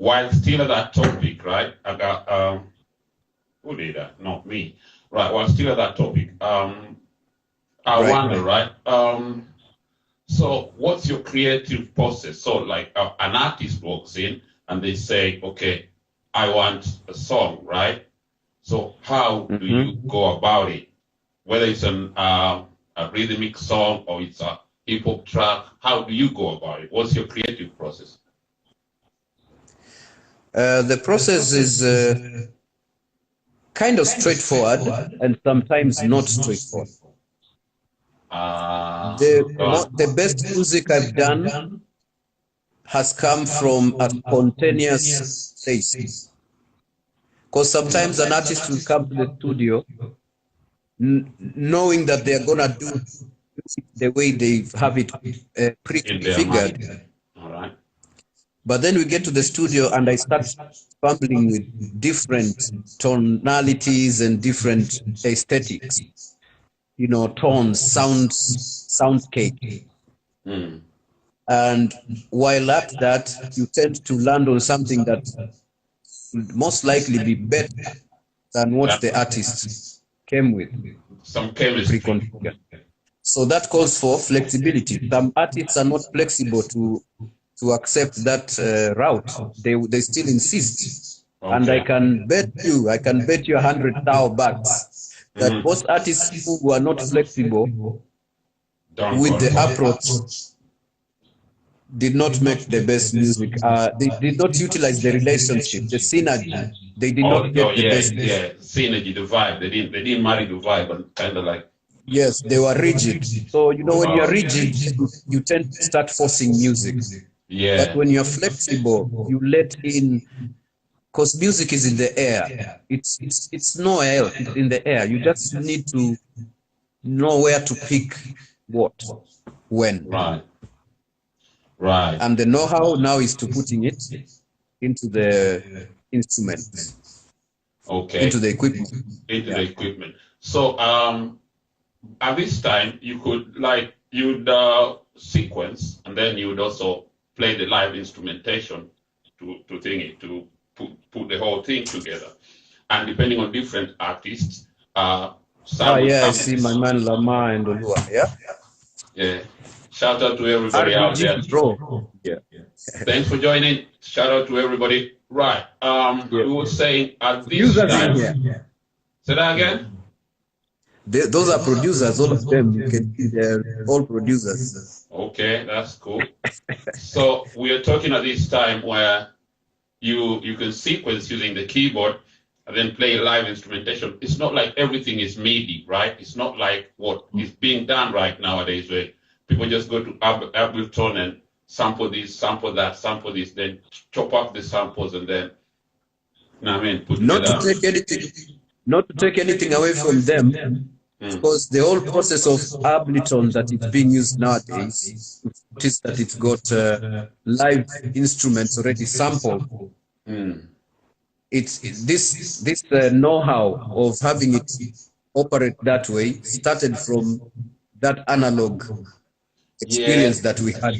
while still at that topic, right? I got who did that? Not me. Right. While still at that topic, I wonder, right? So what's your creative process? So like an artist walks in and they say, okay, I want a song, right? So how do you go about it? Whether it's a rhythmic song or it's a hip hop track, how do you go about it? What's your creative process? The process is kind of straightforward and sometimes not straightforward. The best music I've done has come from a spontaneous place. Because sometimes an artist will come to the studio knowing that they're going to do the way they have it prefigured. All right. But then we get to the studio and I start fumbling with different tonalities and different aesthetics. You know, tones, soundscape. And while at that, you tend to land on something that would most likely be better than what the artist came with. Some chemistry. So that calls for flexibility. Some artists are not flexible to accept that route. They still insist. Okay. And I can bet you $100,000 that most artists who are not flexible with the approach did not make the best music. They did not utilize the relationship, the synergy. They did not get the best. Yeah, synergy, the vibe. They didn't marry the vibe, and kind of like. Yes, they were rigid. So you know, when you're rigid, you tend to start forcing music. Yeah. But when you're flexible, you let in. Because music is in the air. It's nowhere else. It's in the air. You just need to know where to pick what, when. Right. Right. And the know-how now is to putting it into the instrument. Okay. Into the equipment. Into the equipment. So at this time you could you'd sequence and then you would also play the live instrumentation to put the whole thing together. And depending on different artists, I see my man Lama and Olua. Yeah. Shout out to everybody out there. Yeah. Thanks for joining. Shout out to everybody. Right. We were saying at this time. Say that again? Those are producers, all of them. You can see they're all producers. Okay, that's cool. So we are talking at this time where you can sequence using the keyboard and then play live instrumentation. It's not like everything is MIDI, right? It's not like what is being done right nowadays where people just go to Ableton and sample this, sample that, sample this, then chop up the samples and then, put not to take anything away from them, because the whole process of Ableton that is being used nowadays is that it's got live instruments already sampled. It's this know-how of having it operate that way started from that analog experience that we had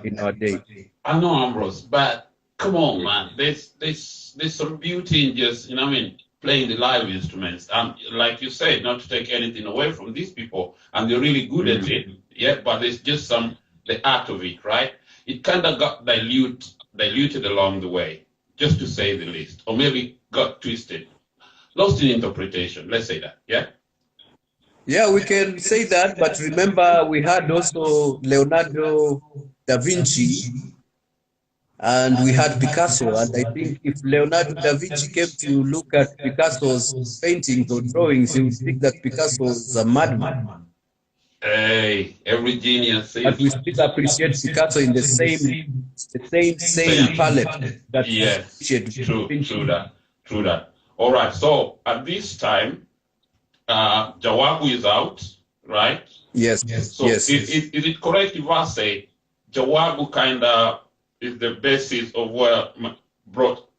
in our day. I know, Ambrose, but come on, man. There's some beauty in just, playing the live instruments. And like you said, not to take anything away from these people, and they're really good at it. Yeah, but there's just the art of it, right? It kind of got diluted along the way, just to say the least, or maybe got twisted, lost in interpretation. Let's say that, yeah. Yeah, we can say that, but remember we had also Leonardo da Vinci and we had Picasso, and I think if Leonardo da Vinci came to look at Picasso's paintings or drawings, he would think that Picasso was a madman. Hey, every genius says. But we still appreciate Picasso in the same palette. True that. All right, so at this time, Jawabu is out, right? Yes. So is it correct if I say Jawabu kind of is the basis of where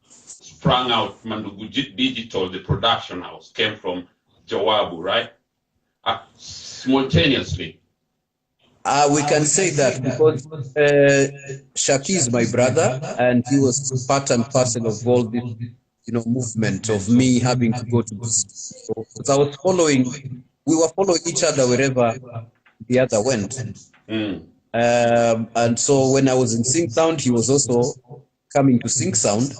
sprang out Mandugu Digital, the production house, came from Jawabu, right? Simultaneously. We can say that because Shaki is my brother, and he was part and parcel of all this, movement of me having to go to the studio. Because I was we were following each other wherever the other went. And so when I was in Sync Sound, he was also coming to Sync Sound.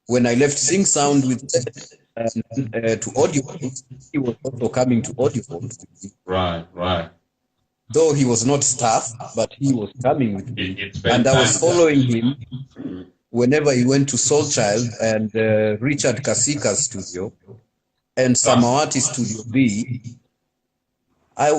When I left Sync Sound with to Audio Vault, he was also coming to Audio Vault. Right. Though he was not staff, but he was coming with me. And I was following him whenever he went to Soul Child and Richard Kasika's studio and Samawati Studio B.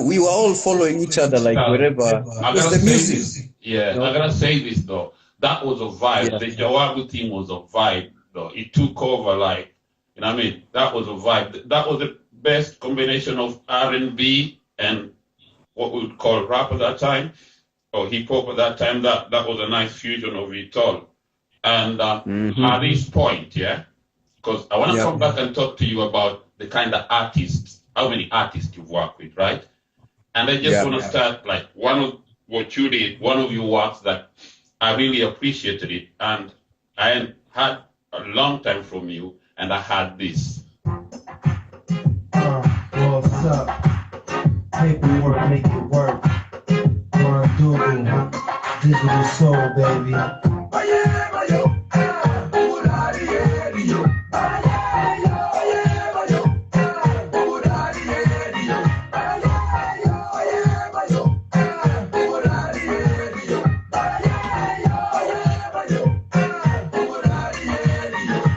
We were all following each other like wherever. Because the music. I gotta say this though. That was a vibe. Yeah. The Jawabu team was a vibe though. It took over like, you know what I mean? That was a vibe. That was the best combination of R&B and what we would call rap at that time, or hip hop at that time. That was a nice fusion of it all. And at this point, because I want to come back and talk to you about the kind of artists, how many artists you've worked with, right? And I just want to start like one of what you did, one of your works that I really appreciated it, and I had a long time from you, and I had this. What's up? Paperwork, make it work. MANDUGU, digital soul, baby.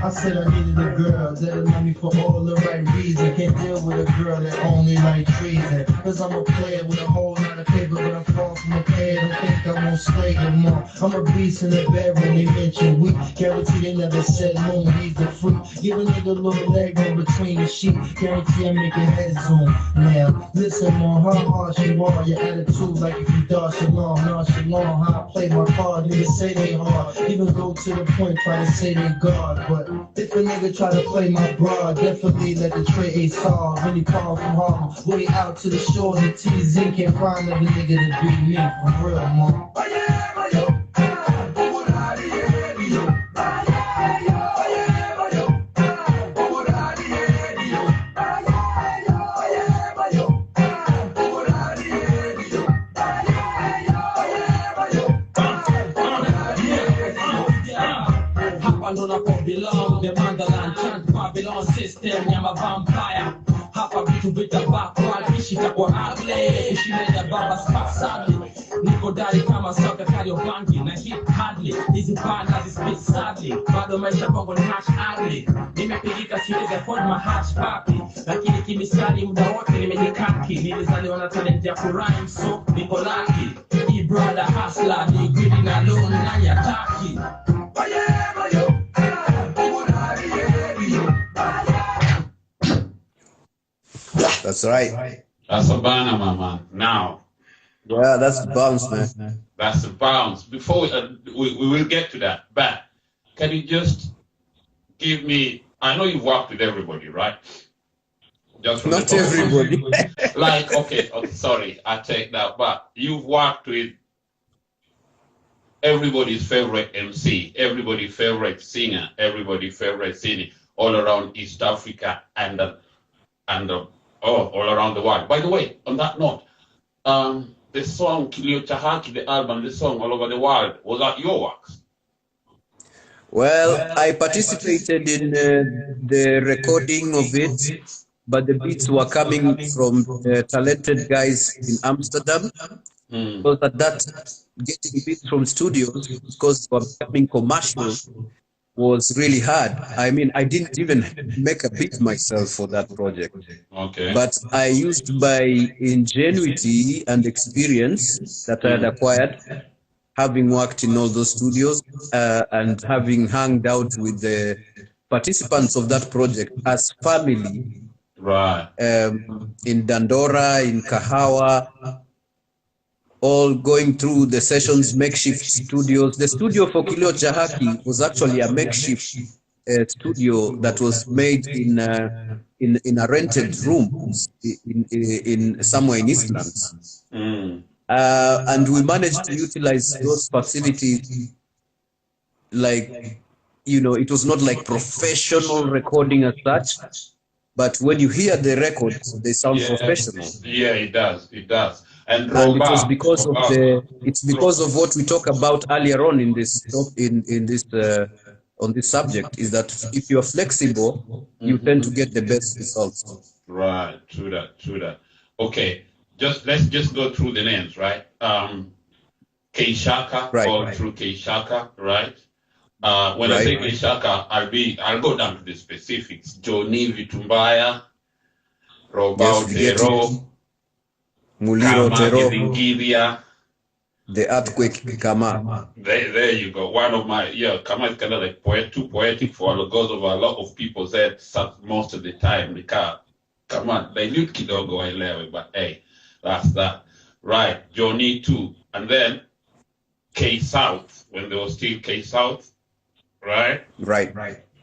I said I needed a girl that'll love me for all the right reasons. Can't deal with a girl that only like treason. Cause I'm a player with a whole lot of paper, but I'm far from a player. Don't think I won't slay them more. I'm a beast in the bed when they mention weak. Guarantee they never said moon, he's the freak. Give a nigga a little leg in between the sheet. Guarantee I make your head zoom. Now, listen on how hard you are. Your attitude like if you dodge along, nonchalant. How I play my card, niggas say they hard. Even go to the point, try to say they guard. But if a nigga try to play my broad, definitely let the tray ace hard. Really call from Harlem, way out to the shore. The TZ can't find another nigga to beat me for real, man. Belong, the Mandalan chant Babylon system, I'm a vampire. Hapa vitu vitabakwa, ishi takwa ugly, ishi meda baba sadly. Niko dari kama soka kario bangi, na hit hardly. Hizi banda zispeed sadly, bado maisha bongo ni hash ugly. Nimepigika siwezi afford my hash papi, lakini kimisali muda wote nimejikaki. Nilizaliwa na talent ya kurhyme, so niko lucky. E brother hustler, ni greedy na loan na yataki. That's right. That's a banner, my man. Now. Yeah, that's the bounce, man. That's the bounce. Before we will get to that, but can you just give me, I know you've worked with everybody, right? Just from not everybody. Like, okay, sorry, I take that back. You've worked with everybody's favorite MC, everybody's favorite singer, everybody's favorite singer all around East Africa and all around the world. By the way, on that note, the song Kilio Chahaki, the album, the song all over the world, was that your works? Well, I participated in the recording of it, but the beats were coming from talented guys in Amsterdam. Because at that, getting beats from studios, because they were becoming commercial, was really hard. I mean, I didn't even make a beat myself for that project. Okay. But I used my ingenuity and experience that I had acquired, having worked in all those studios and having hung out with the participants of that project as family. Right. In Dandora, in Kahawa, all going through the sessions, makeshift studios. The studio for Kilio Chahaki was actually a makeshift studio that was made in a rented room in somewhere in Eastlands. And we managed to utilize those facilities. Like, it was not like professional recording as such, but when you hear the records, they sound professional. Yeah, it does. It does. And it was because of it's because of what we talked about earlier on in this on this subject, is that if you're flexible, you tend to get the best results. Right, true that. Okay, let's just go through the names, right? K-Shaka, all through K-Shaka, right? When I say K-Shaka, I'll go down to the specifics. Johnny Vitumbaya, Robao Tero, Muliro Tero, the earthquake Kama. There you go. One of my, Kama is kind of like too poetic for because of a lot of people said most of the time. Come on, they knew kidogo elewe, but hey, that's that. Right, Johnny too. And then K-South, when there was still K-South, right? Right.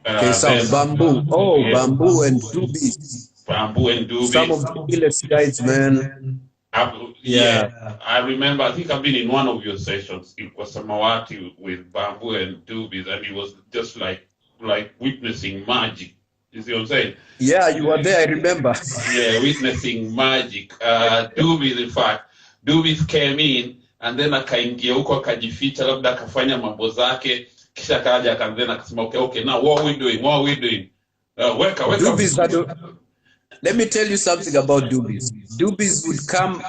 K-South, Bamboo. Oh, Bamboo and Doobies. Bamboo and Doobies. Some of the illest guys, man. I remember, I think I've been in one of your sessions. It was Samawati with Bamboo and Doobies, and it was just like witnessing magic. You see what I'm saying? Yeah, you were there, I remember. Yeah, witnessing magic. Doobies, in fact, Doobies came in, and then akaingia huko akajificha, labda akafanya mambo zake, kisha kaja akaanza akasema okay, now what are we doing? Wake up. Doobies let me tell you something about Doobies. Doobies would come,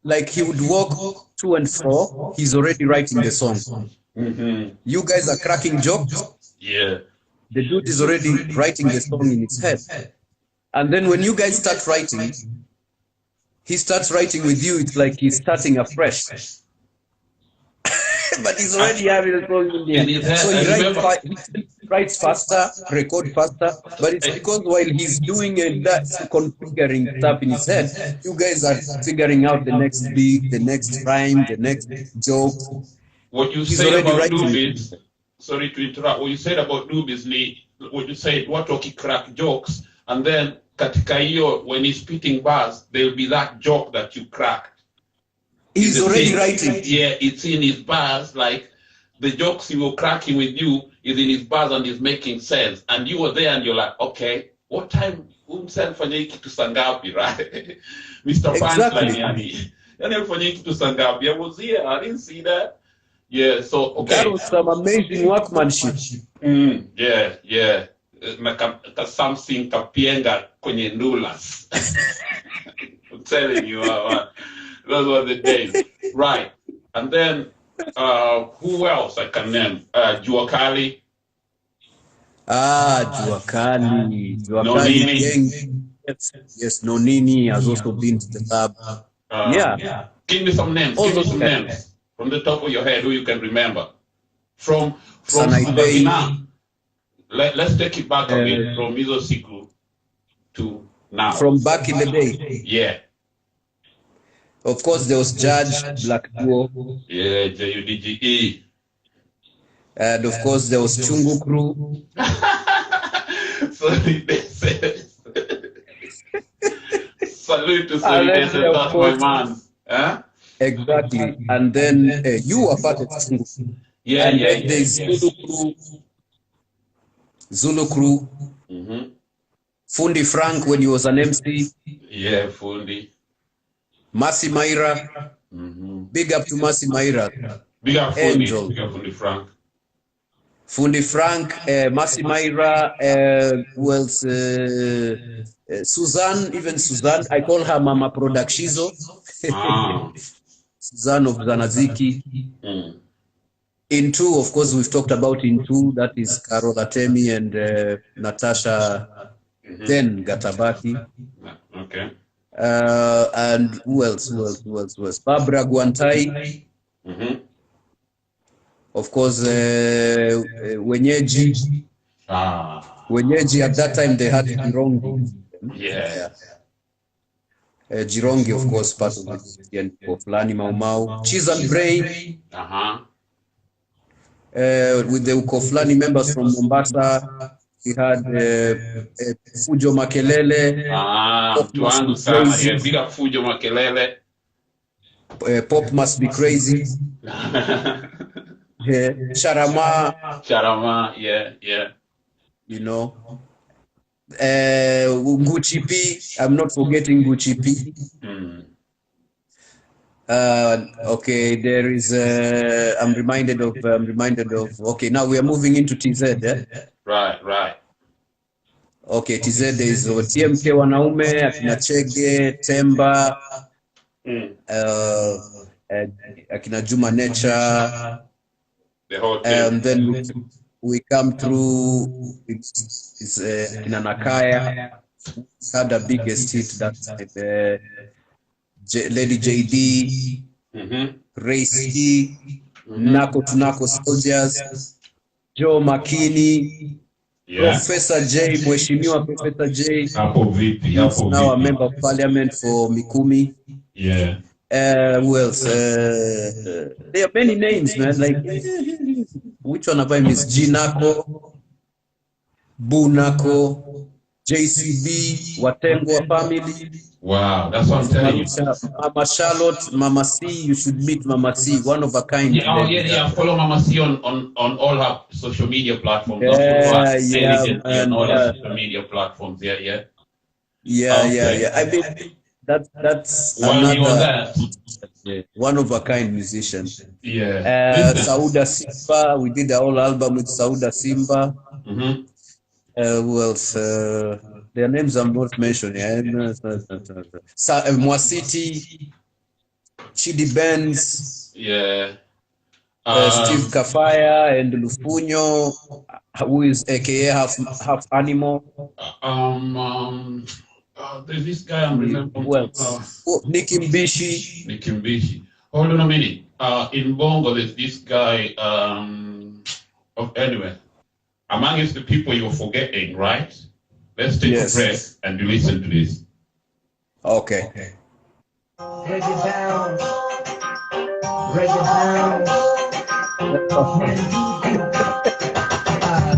like he would walk to and fro. He's already writing the song. You guys are cracking jokes. Yeah. The dude is already writing the song in his head. And then when you guys start writing, he starts writing with you. It's like he's starting afresh. But he's already having a song in his head. So he writes faster, record faster. But it's because while he's doing that, configuring stuff in his head, you guys are figuring out the next beat, the next rhyme, the next joke. What you say about Doobies, sorry to interrupt, what you said about Doobies, what you said, what talking crack jokes, and then katika hiyo, when he's spitting bars, there'll be that joke that you cracked. He's already writing. Yeah, it's in his bars, like the jokes he was cracking with you is in his bars and is making sense. And you were there and you're like, okay, what time umsafanya kitu sangapi, right? Mr. Exactly. Yani alifanya kitu sangapi. I was here, I didn't see that. Yeah, so okay. That was some amazing workmanship. Yeah. Something kapienga kwenye nulas. I'm telling you, those were the days. Right. And then who else I can name? Juakali. Juakali. Nonini. Yes, Nonini has also been to the lab. Yeah. Give me some names. Names from the top of your head who you can remember. From Sudavina. Let's take it back a bit from Mizosiku to now. From back in the day. Yeah. Of course, there was Judge Black Duo. Yeah, JUDGE. And of course, there was Chungu Crew. Salute to Solidarity, that's my man. Huh? Exactly. And then you were part of Chungu Crew. Yeah. There's Zulu Crew. Fundi Frank when he was an MC. Yeah, Fundi. Masi Maira. Big up to Masi Maira. Big up Fundi. Big up Fundi Frank. Fundi Frank, Masi Maira, who else? Suzanne, I call her Mama Produkshizo. Suzanne of Zanaziki. In two, of course, we've talked about in two, that is Carol Atemi and Natasha then Gatabaki. Okay. And who else? Barbara Guantai. Of course, Wenyeji. Wenyeji, at that time, they had Jirongi. Yeah. Jirongi, of course, part of the Christian Koflani Mau Mau. Cheese and Brain. With the Koflani members from Mombasa. We had Fujo Makelele. Big up Fujo Makelele. Pop Must Be Crazy. Yeah. Sharama. Sharama, yeah. You know. Gucci P. I'm not forgetting Gucci P. Okay, there is. I'm reminded of. Okay, now we are moving into TZ. Right. Okay, TZ is TMK wanaume, akina Chege, Temba, akina Juma Nature. The whole And then we come through. It's akina Nakaya. Had the biggest hit that Lady JD, Racy, Nako to Nako Soldiers, Joe Makini, Professor J, Mheshimiwa Professor J, who's now a member of parliament for Mikumi. Yeah. Who else? There are many names, man. Like, which one of them is G Nako, Bu Nako, JCB, Watengwa family. Wow, that's what I'm telling you. Mama Charlotte, Mama C, you should meet Mama C, one of a kind. Yeah. Follow Mama C on all her social media platforms. On all her social media platforms. Yeah. I mean, that's another one of a kind musician. Yeah. Sauda Simba, we did the whole album with Sauda Simba. Who else? Their names I'm not mentioning. Mwasiti, Chidi Benz, Steve Kafaya, and Lufunyo, who is A.K.A. half animal. There's this guy I'm remembering. Nicki Mbishi. Hold on a minute. In Bongo, there's this guy. Anyway, amongst the people you're forgetting, right? Let's take a breath and listen to this. Okay. Break it down. Break it down.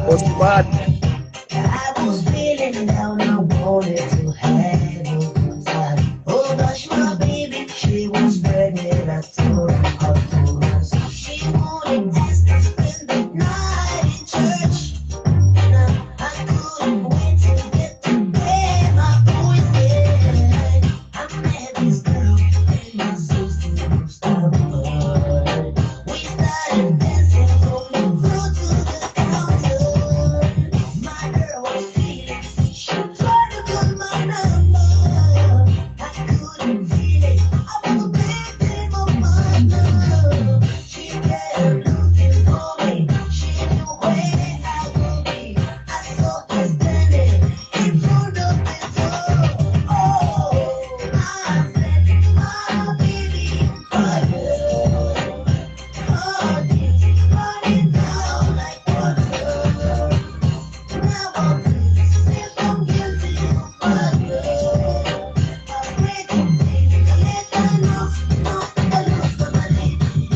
What's bad? I was feeling down, I wanted to have a good time. Oh gosh, my baby, she was pregnant. I told her how to rest. She wanted dance to spend the night in church. Now I couldn't wait to get to bed. My voice said, I met this girl and my sister was down. We started dancing from the floor to the counter. My girl was feeling, she tried to call my number. I couldn't feel it, I was breathing on my nerve. She kept looking for me, she knew where I would be. I saw her standing in front of the door. Oh, I said, my baby, my girl. Oh, this is running down like water. Now I'm safe, I'm guilty of my girl. I'm ready, baby, let her know, not the love for my lady.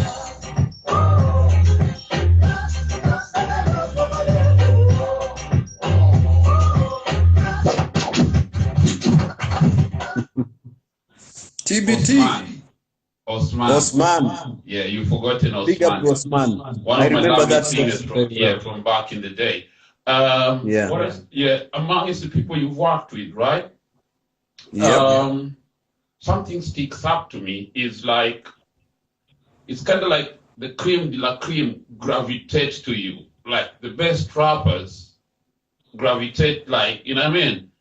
TBT. Osman. Yeah, you've forgotten Osman. Big up Osman. One of my remember that singers from back in the day. Amongst the people you've worked with, right? Something sticks up to me is like, it's kind of like the cream de la cream gravitates to you. Like the best rappers gravitate, like, you know what I mean?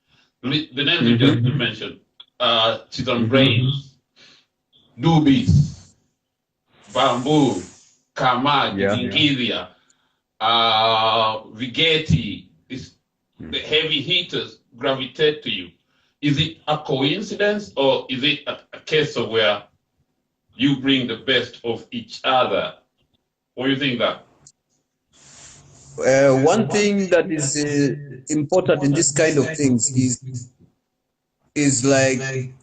The names you just mentioned, Chitan Brains, Doobies, Bamboo, Kamad, Ingilia, Vigeti, the heavy hitters gravitate to you. Is it a coincidence or is it a case of where you bring the best of each other? What do you think that? One thing that is important in this kind of things is like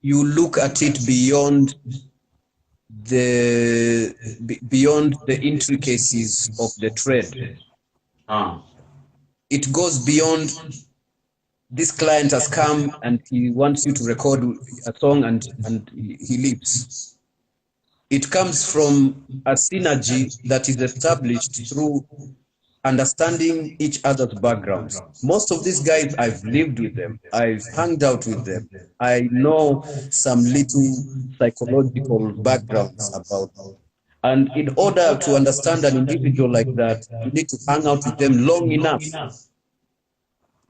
you look at it beyond the intricacies of the trade. It goes beyond. This client has come and he wants you to record a song and he leaves. It comes from a synergy that is established through understanding each other's backgrounds. Most of these guys, I've lived with them. I've hung out with them. I know some little psychological backgrounds about them. And in order to understand an individual like that, you need to hang out with them long enough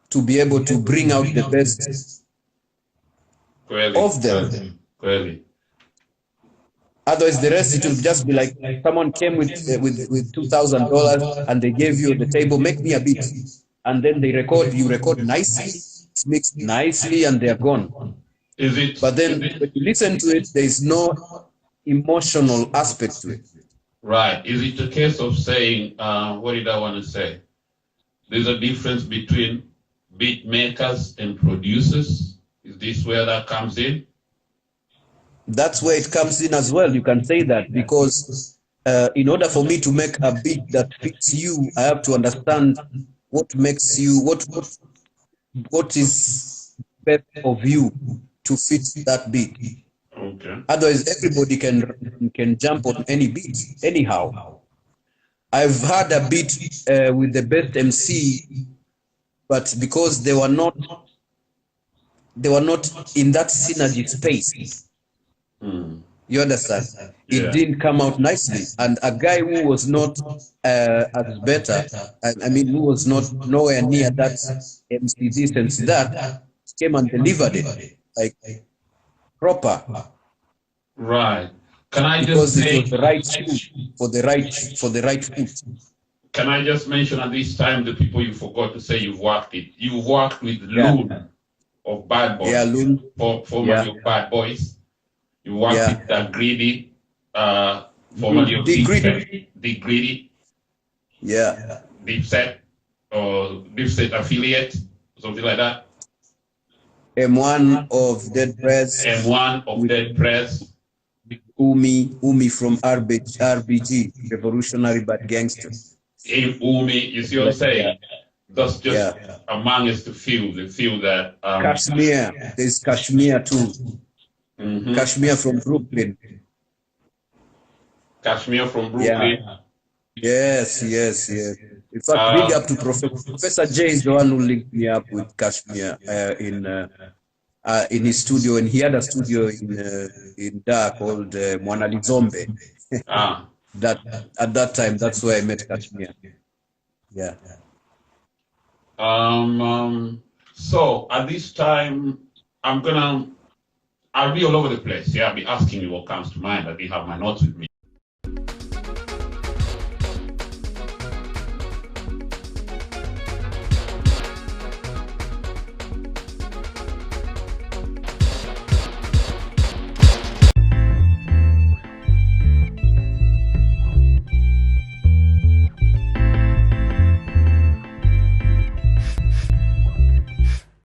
to be able to bring out the best of them. Clearly. Otherwise, the rest, it will just be like someone came with $2,000 and they gave you the table, make me a beat. And then they record, you record nicely, it's mixed nicely, and they're gone. But then when you listen to it, there is no emotional aspect to it. Right. Is it a case of saying, what did I want to say? There's a difference between beat makers and producers? Is this where that comes in? That's where it comes in as well. You can say that because in order for me to make a beat that fits you, I have to understand what makes you, what is best of you to fit that beat. Okay. Otherwise, everybody can jump on any beat anyhow. I've had a beat with the best MC, but because they were not in that synergy space. You understand? It didn't come out nicely. And a guy who was not as better, I mean, who was not nowhere near that MC this and that, came and delivered it like proper. Right. Can I because just it was the right shoe for the right foot. Can I just mention at this time the people you forgot to say you've worked with? You've worked with Loon of Bad Boys. Yeah, Loon. Formerly of Bad Boys. You worked with the Greedy, formerly of Deep Greedy. Yeah. Deep Set or Deep Set affiliate, something like that. M1 of Dead Press. M1 of Dead Press. Umi from RBG, Revolutionary Bad Gangster. Umi, you see what I'm saying? That's just among us to feel. They feel that. Kashmir, there's Kashmir too. Kashmir from Brooklyn. Kashmir from Brooklyn. Yes. In fact, big up to Professor J is the one who linked me up with Kashmir in his studio, and he had a studio in Dar called Mwanali Zombe. That at that time, that's where I met Kashmir. Yeah. So at this time, I'll be all over the place. I'll be asking you what comes to mind. I didn't have my notes with me.